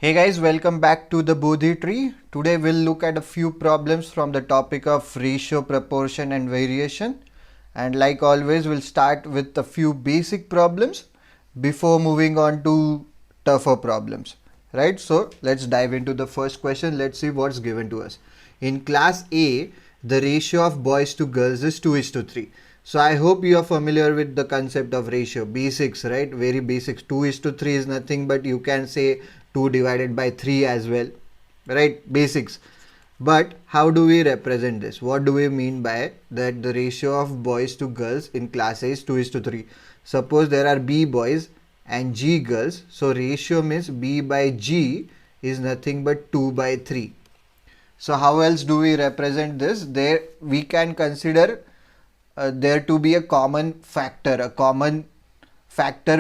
Hey guys, welcome back to the Bodhi tree. Today we'll look at a few problems from the topic of ratio, proportion and variation. And like always, we'll start with a few basic problems before moving on to tougher problems. Right? So let's dive into the first question. Let's see what's given to us. In class A, the ratio of boys to girls is 2:3. So I hope you are familiar with the concept of ratio, basics, right? Very basics. 2:3 is nothing but you can say 2 divided by 3 as well, right? Basics. But how do we represent this? What do we mean by that the ratio of boys to girls in class A is 2:3? Suppose there are B boys and G girls. So ratio means B by G is nothing but 2/3. So how else do we represent this? There we can consider there to be a common factor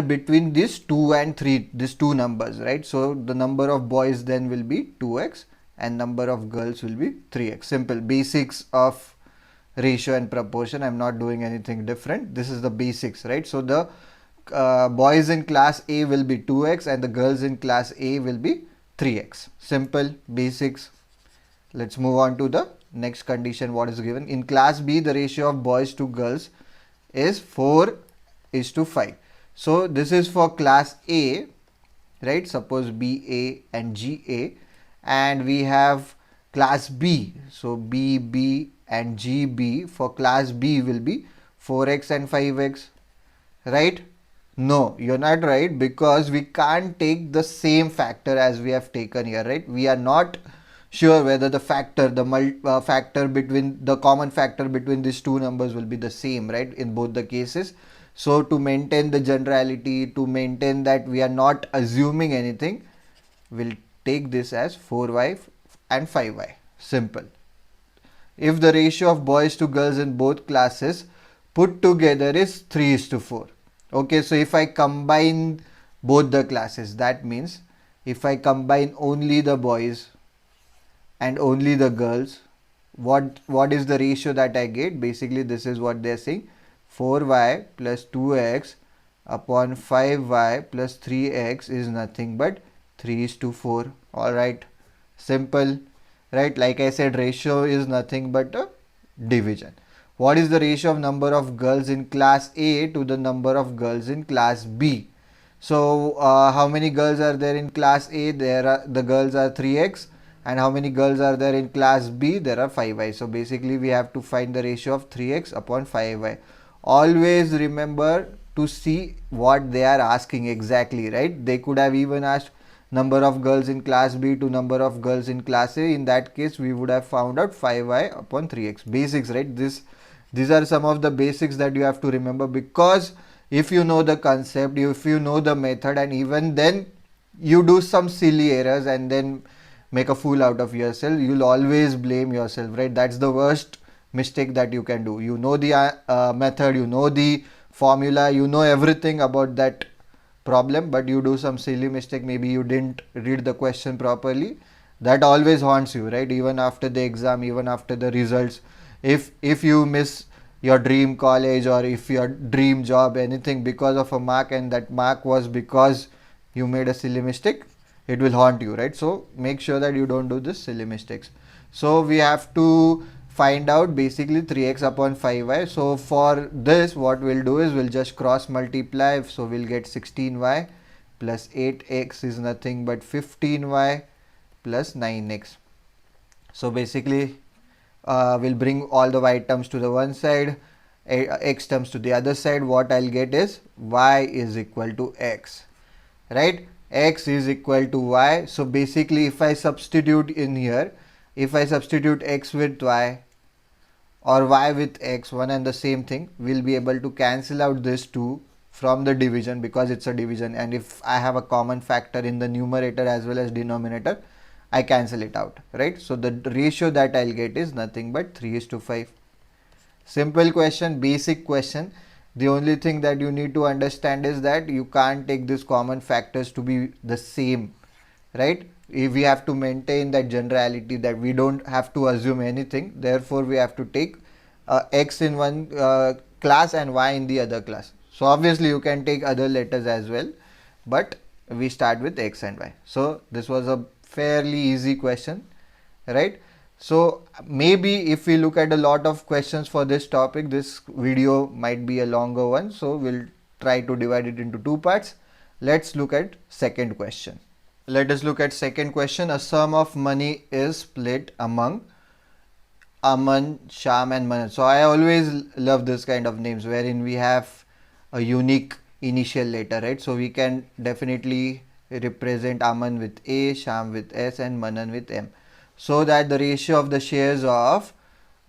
between these 2 and 3, these two numbers, right? So the number of boys then will be 2x and number of girls will be 3x. Simple basics of ratio and proportion. I'm not doing anything different. This is the basics, right? So the boys in class A will be 2x and the girls in class A will be 3x. Simple basics. Let's move on to the next condition. What is given in class B, the ratio of boys to girls is 4:5. So this is for class A, right? Suppose BA and GA, and we have class B. So BB and GB. For class B will be 4x and 5x, right? No, you're not right, because we can't take the same factor as we have taken here, right? We are not sure whether the factor, factor between the common factor between these two numbers will be the same, right, in both the cases. So to maintain the generality, to maintain that we are not assuming anything, we'll take this as 4y and 5y. Simple. If the ratio of boys to girls in both classes put together is 3:4. Okay, so if I combine both the classes, that means if I combine only the boys and only the girls, what is the ratio that I get? Basically this is what they are saying: 4y plus 2x upon 5y plus 3x is nothing but 3:4. Alright, simple, right? Like I said, ratio is nothing but a division. What is the ratio of number of girls in class A to the number of girls in class B? So how many girls are there in class A? The girls are 3x. And how many girls are there in class B? There are 5y. So basically we have to find the ratio of 3x upon 5y. Always remember to see what they are asking exactly, right? They could have even asked number of girls in class B to number of girls in class A. In that case we would have found out 5y upon 3x. Basics, right? These are some of the basics that you have to remember, because if you know the concept, if you know the method, and even then you do some silly errors and then make a fool out of yourself, you'll always blame yourself, right? That's the worst mistake that you can do. You know the method, you know the formula, you know everything about that problem, but you do some silly mistake. Maybe you didn't read the question properly. That always haunts you, right? Even after the exam, even after the results. If you miss your dream college or if your dream job, anything, because of a mark, and that mark was because you made a silly mistake, it will haunt you, right? So make sure that you don't do this silly mistakes. So we have to find out basically 3x upon 5y. So for this, what we'll do is we'll just cross multiply. So we'll get 16y plus 8x is nothing but 15y plus 9x. So basically we'll bring all the y terms to the one side, x terms to the other side. What I'll get is y is equal to x, right? X is equal to y. So basically if I substitute in here, if I substitute x with y or y with x, one and the same thing, we'll be able to cancel out this 2 from the division, because it's a division, and if I have a common factor in the numerator as well as denominator, I cancel it out, right? So the ratio that I'll get is nothing but 3:5. Simple question, basic question. The only thing that you need to understand is that you can't take these common factors to be the same, right? If we have to maintain that generality, that we don't have to assume anything, therefore we have to take x in one class and y in the other class. So obviously you can take other letters as well, but we start with x and y. So this was a fairly easy question, right? So maybe if we look at a lot of questions for this topic, this video might be a longer one, so we'll try to divide it into two parts. Let's look at second question. Let us look at second question. A sum of money is split among Aman, Sham and Manan. So I always love this kind of names wherein we have a unique initial letter, right? So we can definitely represent Aman with A, Sham with S and Manan with M. So that the ratio of the shares of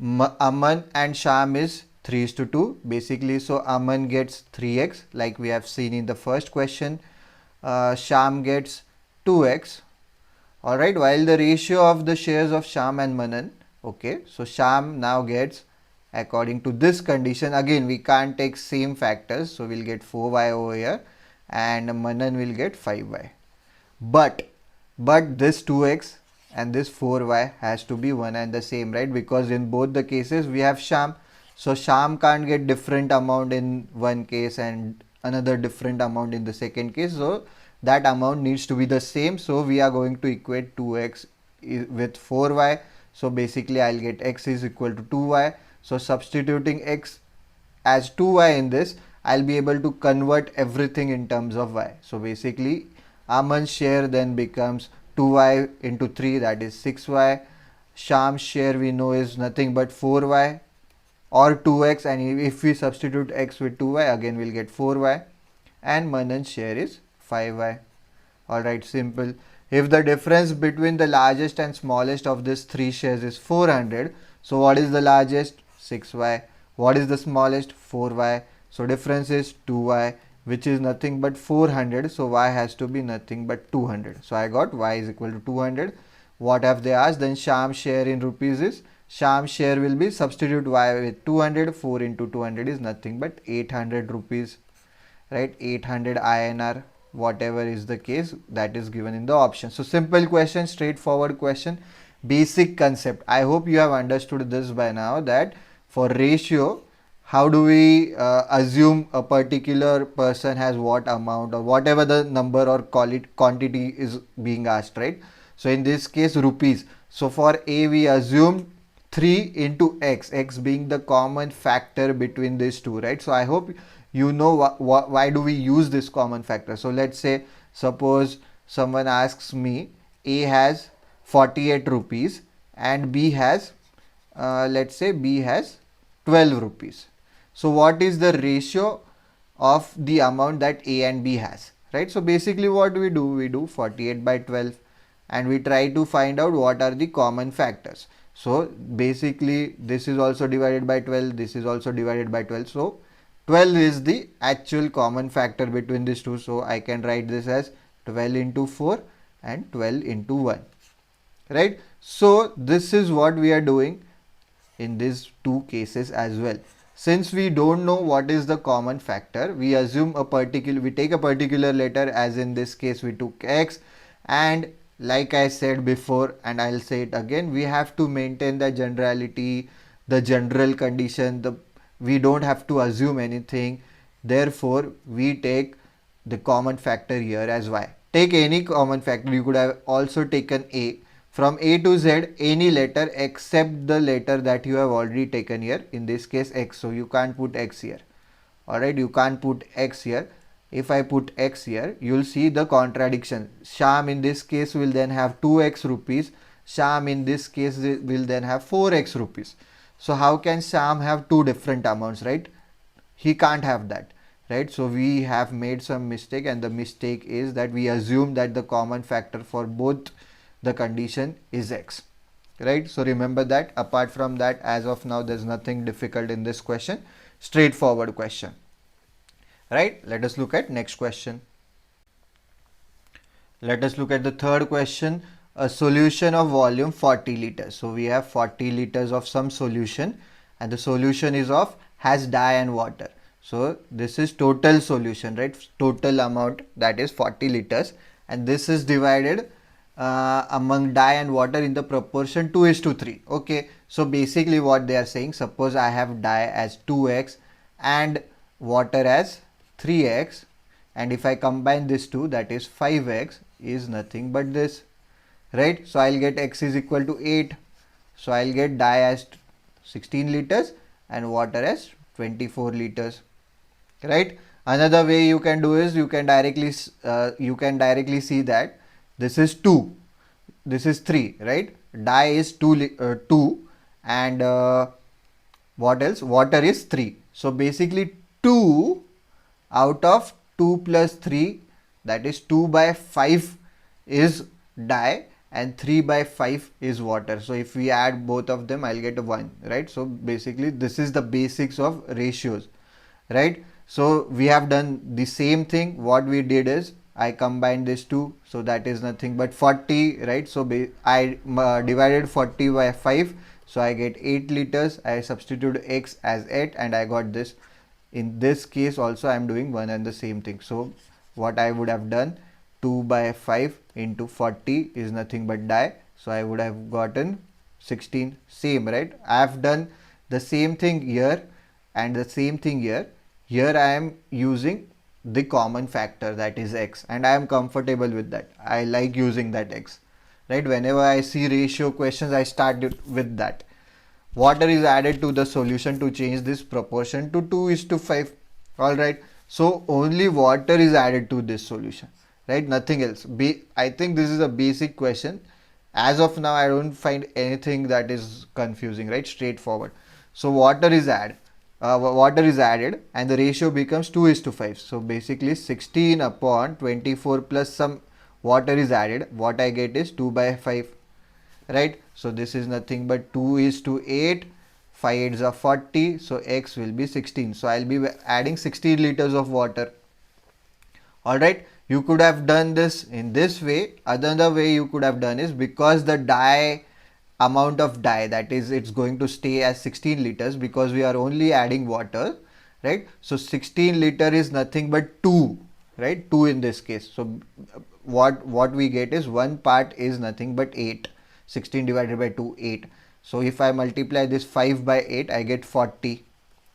Aman and Sham is 3:2 basically. So Aman gets 3x like we have seen in the first question. Sham gets 2x. Alright, while the ratio of the shares of Sham and Manan, okay, so Sham now gets, according to this condition, again we can't take same factors, so we'll get 4y over here and Manan will get 5y. But this 2x and this 4y has to be one and the same, right? Because in both the cases we have Sham, so Sham can't get different amount in one case and another different amount in the second case, so that amount needs to be the same. So we are going to equate 2x with 4y. So basically I'll get x is equal to 2y. So substituting x as 2y in this, I'll be able to convert everything in terms of y. So basically Aman's share then becomes 2y into 3, that is 6y. Sham's share we know is nothing but 4y or 2x, and if we substitute x with 2y, again we'll get 4y, and Manan's share is 5y. Alright, simple. If the difference between the largest and smallest of these three shares is 400, so what is the largest? 6y. What is the smallest? 4y. So difference is 2y, which is nothing but 400. So y has to be nothing but 200. So I got y is equal to 200. What have they asked? Then Sham's share in rupees is, Sham's share will be, substitute y with 200. 4 into 200 is nothing but 800 rupees, right? 800 INR, whatever is the case that is given in the option. So simple question, straightforward question, basic concept. I hope you have understood this by now, that for ratio, how do we assume a particular person has what amount or whatever the number or call it quantity is being asked, right? So in this case rupees. So for A we assume 3 into x, x being the common factor between these two, right? So I hope you know why do we use this common factor. So let's say, suppose someone asks me, A has 48 rupees and B has, let's say B has 12 rupees. So what is the ratio of the amount that A and B has, right? So basically what we do 48 by 12 and we try to find out what are the common factors. So basically this is also divided by 12, this is also divided by 12. So 12 is the actual common factor between these two. So I can write this as 12 into 4 and 12 into 1, right? So this is what we are doing in these two cases as well. Since we don't know what is the common factor, we assume we take a particular letter, as in this case we took x, and like I said before and I'll say it again, we have to maintain the generality, the general condition, we don't have to assume anything. Therefore we take the common factor here as y. Take any common factor. You could have also taken A. From A to Z, any letter except the letter that you have already taken here, in this case x. So you can't put x here. Alright, you can't put x here. If I put x here, you'll see the contradiction. Sham in this case will then have 2x rupees. Sham in this case will then have 4x rupees. So how can Sham have two different amounts, right? He can't have that, right? So we have made some mistake, and the mistake is that we assume that the common factor for both the condition is x, right? So remember that. Apart from that, as of now, there's nothing difficult in this question. Straightforward question, right? Let us look at next question. Let us look at the third question. A solution of volume 40 liters. So we have 40 liters of some solution, and the solution is of has dye and water. So this is total solution, right? Total amount, that is 40 liters, and this is divided among dye and water in the proportion 2:3. Okay, so basically what they are saying, suppose I have dye as 2x and water as 3x. and if I combine this two, that is 5x is nothing but this, right? So I'll get x is equal to 8. So I'll get dye as 16 liters and water as 24 liters, right? Another way you can do is you can directly see that this is 2, this is 3, right? Dye is 2 and what else? Water is 3. So basically 2 out of 2 plus 3, that is 2 by 5 is dye and 3 by 5 is water. So if we add both of them, I'll get a 1, right? So basically this is the basics of ratios, right? So we have done the same thing. What we did is I combined these two, so that is nothing but 40, right? So I divided 40 by 5, so I get 8 liters. I substitute x as 8 and I got this. In this case also I am doing one and the same thing. So what I would have done, 2 by 5 into 40 is nothing but dye. So I would have gotten 16. Same, right? I have done the same thing here and the same thing here. Here I am using the common factor, that is x, and I am comfortable with that. I like using that x, right? Whenever I see ratio questions, I start with that. Water is added to the solution to change this proportion to 2:5. Alright, so only water is added to this solution, right? Nothing else. I think this is a basic question. As of now, I don't find anything that is confusing, right? Straightforward. So water is added. And the ratio becomes 2:5. So basically 16 upon 24 plus some water is added. What I get is 2 by 5, right? So this is nothing but 2:8. 5 8s are 40. So x will be 16. So I'll be adding 16 liters of water. Alright, you could have done this in this way. Another way you could have done is, because the amount of dye, that is, it's going to stay as 16 liters because we are only adding water, right? So 16 liter is nothing but 2, right? 2 in this case. So what we get is one part is nothing but 8. 16 divided by 2, 8. So if I multiply this 5 by 8, I get 40,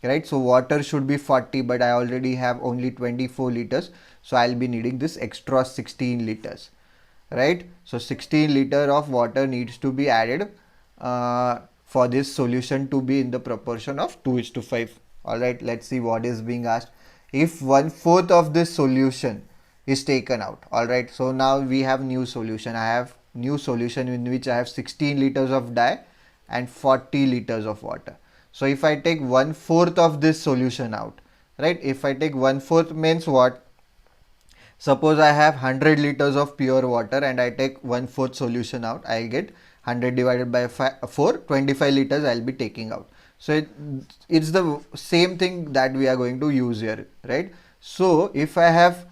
right? So water should be 40, but I already have only 24 liters. So I'll be needing this extra 16 liters, right? So 16 liter of water needs to be added for this solution to be in the proportion of 2:5. Alright, let's see what is being asked. If 1/4 of this solution is taken out, alright, so now we have new solution. I have new solution in which I have 16 liters of dye and 40 liters of water. So if I take 1/4 of this solution out, right, if I take 1/4 means what? Suppose I have 100 liters of pure water and I take 1/4 solution out, I'll get 100 divided by 4, 25 liters I'll be taking out. So it's the same thing that we are going to use here, right? So if I have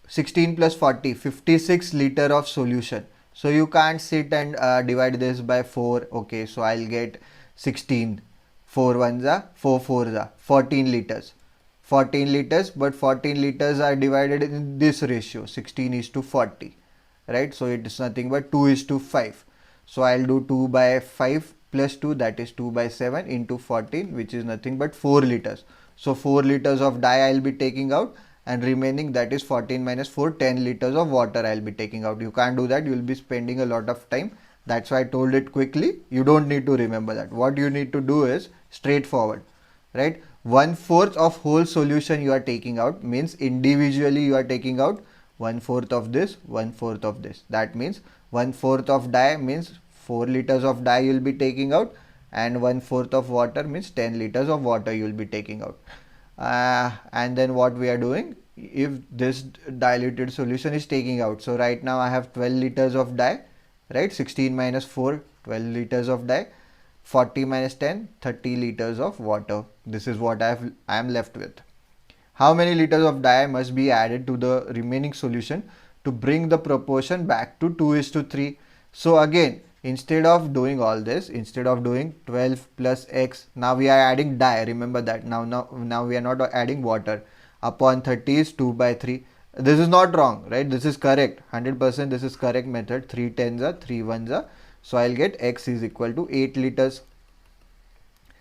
16 plus 40, 56 liter of solution. So you can't sit and divide this by 4. Okay, so I'll get 16. 4 1s are 4 4s are 14 liters. 14 liters, but 14 liters are divided in this ratio, 16:40, right? So it's nothing but 2:5. So I'll do 2 by 5 plus 2, that is 2 by 7 into 14, which is nothing but 4 liters. So 4 liters of dye I'll be taking out, and remaining, that is 14 minus 4, 10 liters of water I'll be taking out. You can't do that, you will be spending a lot of time. That's why I told it quickly. You don't need to remember that. What you need to do is straightforward, right? 1/4 of whole solution you are taking out, means individually you are taking out 1/4 of this, 1/4 of this. That means 1/4 of dye means 4 liters of dye you will be taking out, and 1/4 of water means 10 liters of water you will be taking out. And then what we are doing, if this diluted solution is taking out, so right now I have 12 liters of dye, right? 16 minus 4, 12 liters of dye. 40 minus 10, 30 liters of water. This is what I am left with. How many liters of dye must be added to the remaining solution to bring the proportion back to 2:3? So again, instead of doing all this, instead of doing 12 plus x, now we are adding dye. Remember that. Now we are not adding water. Upon 30 is 2 by 3. This is not wrong, right? This is correct. 100% this is correct method. 3 10s are, 3 1s are. So I'll get x is equal to 8 liters.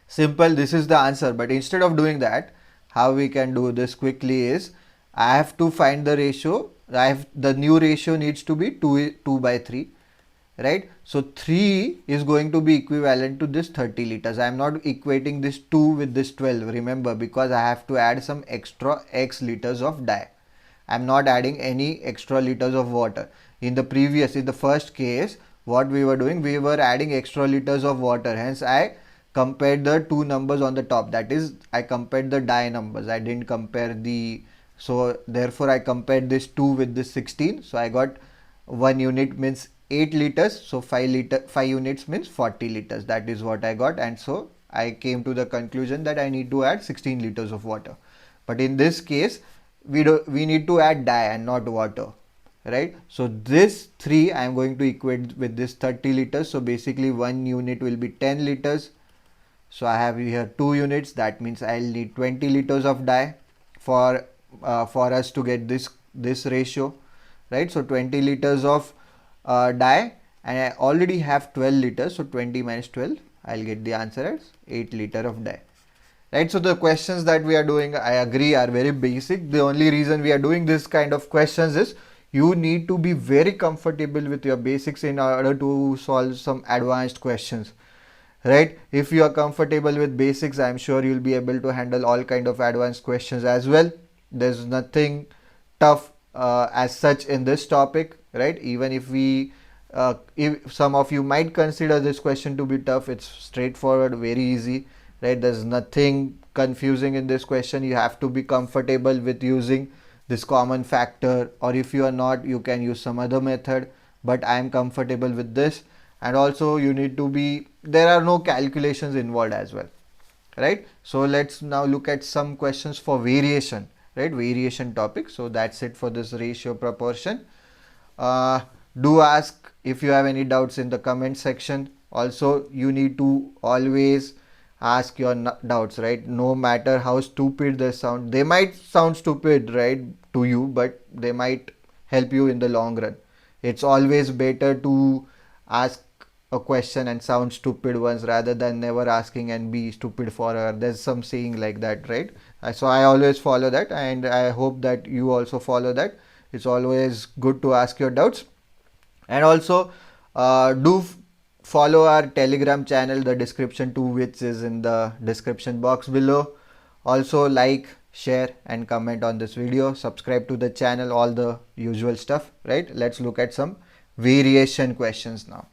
Simple, this is the answer. But instead of doing that, how we can do this quickly is, I have to find the ratio. The new ratio needs to be 2 by 3, right? So 3 is going to be equivalent to this 30 liters. I am not equating this 2 with this 12, remember, because I have to add some extra x liters of dye. I am not adding any extra liters of water. In the first case, what we were doing, we were adding extra liters of water. Hence, I compared the two numbers on the top. That is, I compared the dye numbers. I didn't compare the, so therefore I compared this 2 with this 16. So I got 1 unit means 8 liters. So 5 units means 40 liters. That is what I got. And so I came to the conclusion that I need to add 16 liters of water. But in this case, we need to add dye and not water, right? So this 3 I am going to equate with this 30 liters. So basically 1 unit will be 10 liters. So I have here 2 units. That means I'll need 20 liters of dye for us to get this ratio, right? So 20 liters of dye, and I already have 12 liters. So 20 minus 12, I'll get the answer as 8 liter of dye. Right, so the questions that we are doing, I agree, are very basic. The only reason we are doing this kind of questions is you need to be very comfortable with your basics in order to solve some advanced questions, right? If you are comfortable with basics, I'm sure you'll be able to handle all kind of advanced questions as well. There's nothing tough as such in this topic, right? Even if some of you might consider this question to be tough, it's straightforward, very easy, right? There's nothing confusing in this question. You have to be comfortable with using this common factor, or if you are not, you can use some other method, but I am comfortable with this. And also you need to be, there are no calculations involved as well, right? So let's now look at some questions for variation, right? Variation topic. So that's it for this ratio proportion. Do ask if you have any doubts in the comment section. Also, you need to always ask your doubts, right? No matter how stupid they sound, they might sound stupid, right, to you, but they might help you in the long run. It's always better to ask a question and sound stupid once rather than never asking and be stupid forever. There's some saying like that, right? So I always follow that, and I hope that you also follow that. It's always good to ask your doubts. And also do follow our Telegram channel, the description to which is in the description box below. Also like, share and comment on this video, subscribe to the channel, all the usual stuff, right? Let's look at some variation questions now.